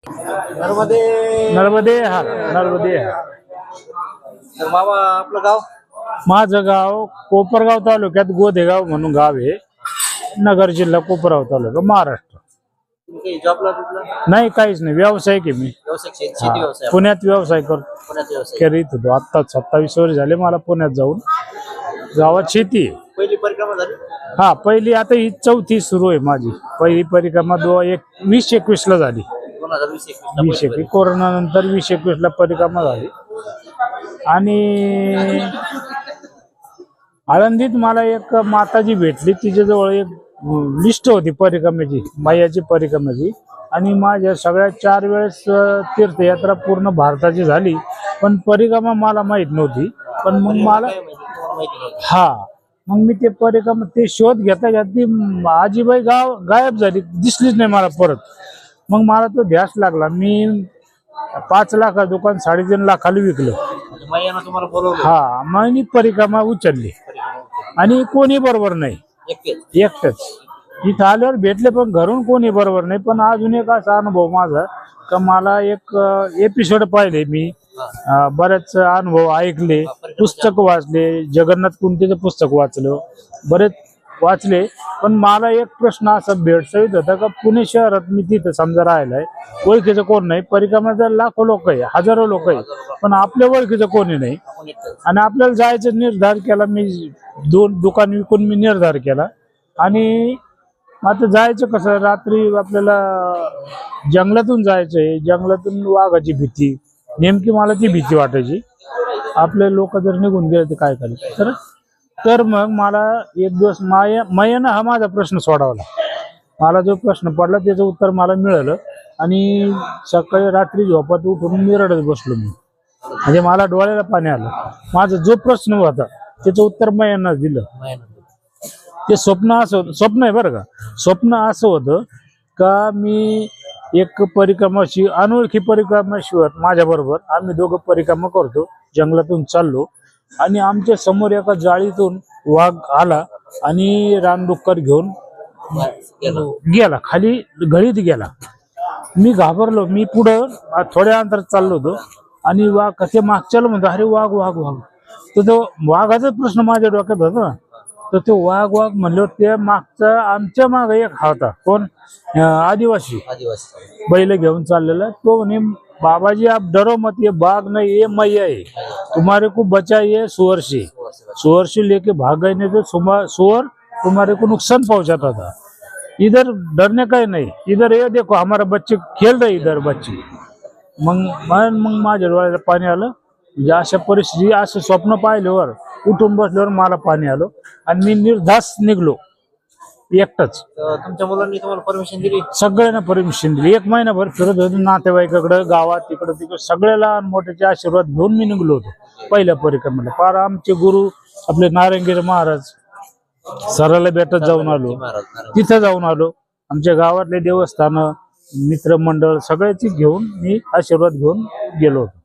नर्मदे नर्मदे हार नर्मदे हार. तर बाबा आपलं गाव माझं गाव कोपरगाव तालुक्यात गोदेगाव म्हणून गाव आहे. नगर जिल्हा कोपरगाव तालुका महाराष्ट्र. तुम्ही काही जॉबला बिबला नाही काहीच नाही व्यावसायिक आहे मी. व्यवसाय शेती व्यवसाय पुण्यात व्यवसाय करतो. पुण्यात व्यवसाय करीत होतो. आता 27 वर्ष झाले मला पुण्यात जाऊन. गावात शेती आहे. पहिली परिक्रमा झाली हा पहिली आता ही 4थी सुरू आहे माझी. पहिली परिक्रमा 2021 ला झाली. 2020-21 कोरोना नंतर 2021 ला परिक्रमा झाली. आणि आळंदीत मला एक माताजी भेटली. तिच्याजवळ एक लिस्ट होती परिक्रमेची, मायाची परिक्रमेची. आणि माझ्या सगळ्या 4 वेळेस तीर्थयात्रा पूर्ण भारताची झाली. पण परिक्रमा मला माहित नव्हती. पण मग मला मग मी ते परिक्रमा ते शोध घेता ती आजीबाई गायब झाली, दिसलीच नाही मला परत. मग मला तो ध्यास लागला. मी 5 लाख दुकान 3.5 लाखाला विकलं. तुम्हाला बोलवलं हा मग मी परिक्रमा उचलली आणि कोणी बरोबर नाही, एकटंच. इथं आल्यावर भेटले पण घरून कोणी बरोबर नाही. पण अजून एक असा अनुभव माझा का मला एक एपिसोड पाहिले मी, बरेच अनुभव ऐकले, पुस्तक वाचले, जगन्नाथ कुंटीचं पुस्तक वाचलं, बरेच वाचले. पण मला एक प्रश्न असा भेडसावीत होता का पुणे शहरात मी तिथं समजा राहिलाय, ओळखीचं कोण नाही. परिक्रमेला लाखो लोक आहे, हजारो लोक आहे, पण आपल्या ओळखीचं कोणी नाही. आणि आपल्याला जायचं निर्धार केला मी. 2 दुकान विकून मी निर्धार केला. आणि आता जायचं कसं, रात्री आपल्याला जंगलातून जायचंय. जंगलातून वाघाची भीती, नेमकी मला ती भीती वाटायची. आपले लोक जर निघून गेले तर काय करायचं. तर मग मला एक दिवस मायेनं हा माझा प्रश्न सोडवला. मला जो प्रश्न पडला त्याचं उत्तर मला मिळालं. आणि सकाळी रात्री झोपात उठून मी रडत बसलो. मी म्हणजे मला डोळ्याला पाणी आलं. माझा जो प्रश्न होता त्याचं उत्तर मायेनं दिलं. ते स्वप्न आहे बरं का. स्वप्न असं होतं का मी एक परिक्रमाशी, अनोळखी परिक्रमाशी माझ्या बरोबर आम्ही दोघं परिक्रमा करतो. जंगलातून चाललो आणि आमच्या समोर एका जाळीतून वाघ आला आणि रानडुक्कर घेऊन गेला, खाली गळीत गेला. मी घाबरलो. मी पुढं थोड्या अंतरात चाललो होतो आणि वाघ कसे मागच्याला म्हणतो अरे वाघ वाघ वाघ. तर तो वाघाचा प्रश्न माझ्या डोक्यात होता. तर ते वाघ वाघ म्हणलं ते मागचा आमच्या माग एक होता कोण, आदिवासी बैल घेऊन चाललेला. तो म्हणे बाबाजी आप डरो मत, ये बाघ नहीं ये मैया है, तुम्हारे को बचाइए सुअर से. सुअर से लेके भाग गए नहीं तो सुअर तुम्हारे को नुकसान पहुंचाता था. इधर डरने का ही नहीं, इधर ये देखो हमारा बच्चे खेल रहे इधर बच्चे. मग माझ्या डोळ्याला पाणी आलं. म्हणजे अशा परिस्थिती, असं स्वप्न पाहिल्यावर उठून बसल्यावर मला पाणी आलं आणि मी निर्धास निघलो एकटाच. तुमच्या मुलांनी तुम्हाला परमिशन दिली? सगळ्यांना परमिशन दिली. 1 महिनाभर फिरत होतो नातेवाईकाकडं, गावात, तिकडं तिकडं सगळ्याला मोठ्याचे आशीर्वाद घेऊन मी निघलो होतो पहिल्या परिक्रमेला. फार आमचे गुरु आपले नारायणगिरी महाराज सराला भेटत जाऊन आलो, तिथं जाऊन आलो. आमच्या गावातले देवस्थान, मित्रमंडळ सगळ्याची घेऊन मी आशीर्वाद घेऊन गेलो होतो.